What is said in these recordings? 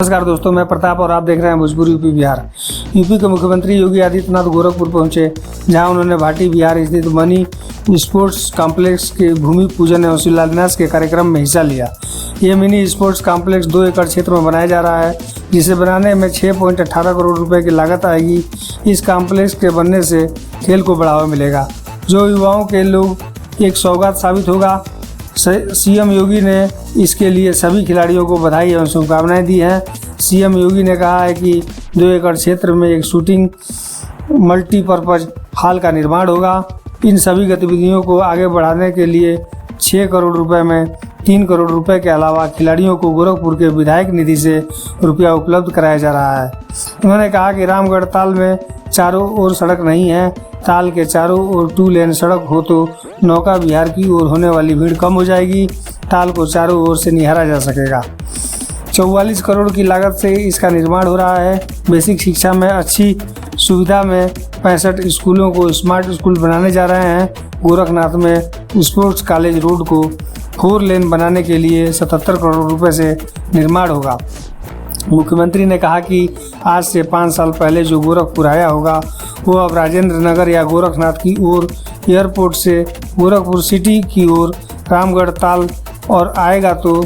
नमस्कार दोस्तों, मैं प्रताप और आप देख रहे हैं भोजपुरी यूपी बिहार। यूपी के मुख्यमंत्री योगी आदित्यनाथ गोरखपुर पहुंचे, जहां उन्होंने भाटी बिहार स्थित मनी स्पोर्ट्स कॉम्प्लेक्स के भूमि पूजन एवं शिलान्यास के कार्यक्रम में हिस्सा लिया। ये मिनी स्पोर्ट्स कॉम्प्लेक्स 2 एकड़ क्षेत्र में बनाया जा रहा है, जिसे बनाने में 6.18 करोड़ रुपए की लागत आएगी। इस कॉम्प्लेक्स के बनने से खेल को बढ़ावा मिलेगा, जो युवाओं के लोग एक सौगात साबित होगा। सीएम योगी ने इसके लिए सभी खिलाड़ियों को बधाई एवं शुभकामनाएं दी हैं। सीएम योगी ने कहा है कि 2 एकड़ क्षेत्र में एक शूटिंग मल्टीपर्पज हॉल का निर्माण होगा। इन सभी गतिविधियों को आगे बढ़ाने के लिए 6 करोड़ रुपए में 3 करोड़ रुपए के अलावा खिलाड़ियों को गोरखपुर के विधायक निधि से रुपया उपलब्ध कराया जा रहा है। उन्होंने कहा कि रामगढ़ ताल में चारों ओर सड़क नहीं है। ताल के चारों ओर 2 लेन सड़क हो तो नौका विहार की ओर होने वाली भीड़ कम हो जाएगी। ताल को चारों ओर से निहारा जा सकेगा। 44 करोड़ की लागत से इसका निर्माण हो रहा है। बेसिक शिक्षा में अच्छी सुविधा में 65 स्कूलों को स्मार्ट स्कूल बनाने जा रहे हैं। गोरखनाथ में स्पोर्ट्स कॉलेज रोड को 4 लेन बनाने के लिए 77 करोड़ रुपए से निर्माण होगा। मुख्यमंत्री ने कहा कि आज से 5 साल पहले जो गोरखपुर आया होगा, वो अब राजेंद्र नगर या गोरखनाथ की ओर, एयरपोर्ट से गोरखपुर सिटी की ओर रामगढ़ ताल और आएगा तो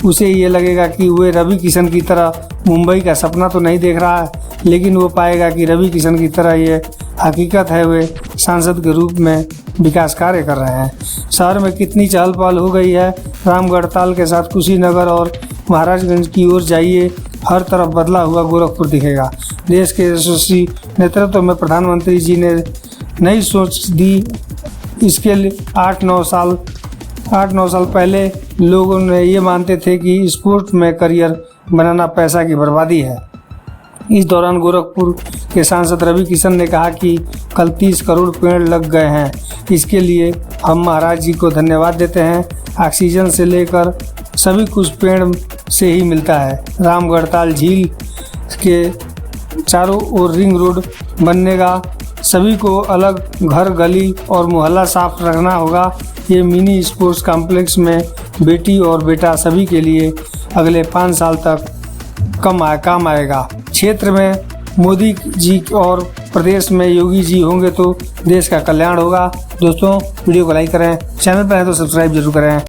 उसे ये लगेगा कि वे रवि किशन की तरह मुंबई का सपना तो नहीं देख रहा है, लेकिन वो पाएगा कि रवि किशन की तरह ये हकीकत है, वे सांसद के रूप में विकास कार्य कर रहे हैं। शहर में कितनी चहल पहल हो गई है। रामगढ़ ताल के साथ कुशीनगर और महाराजगंज की ओर जाइए, हर तरफ बदला हुआ गोरखपुर दिखेगा। देश के यशस्वी नेतृत्व में प्रधानमंत्री जी ने नई सोच दी। इसके लिए 8-9 साल पहले लोगों ने ये मानते थे कि स्पोर्ट्स में करियर बनाना पैसा की बर्बादी है। इस दौरान गोरखपुर के सांसद रवि किशन ने कहा कि कल 30 करोड़ पेड़ लग गए हैं। इसके लिए हम महाराज जी को धन्यवाद देते हैं। ऑक्सीजन से लेकर सभी कुछ पेड़ से ही मिलता है। रामगढ़ ताल झील के चारों ओर रिंग रोड बनेगा। सभी को अलग घर, गली और मोहल्ला साफ रखना होगा। ये मिनी स्पोर्ट्स कॉम्प्लेक्स में बेटी और बेटा सभी के लिए अगले 5 साल तक काम आएगा। क्षेत्र में मोदी जी और प्रदेश में योगी जी होंगे तो देश का कल्याण होगा। दोस्तों, वीडियो को लाइक करें, चैनल पर हैं तो सब्सक्राइब जरूर करें।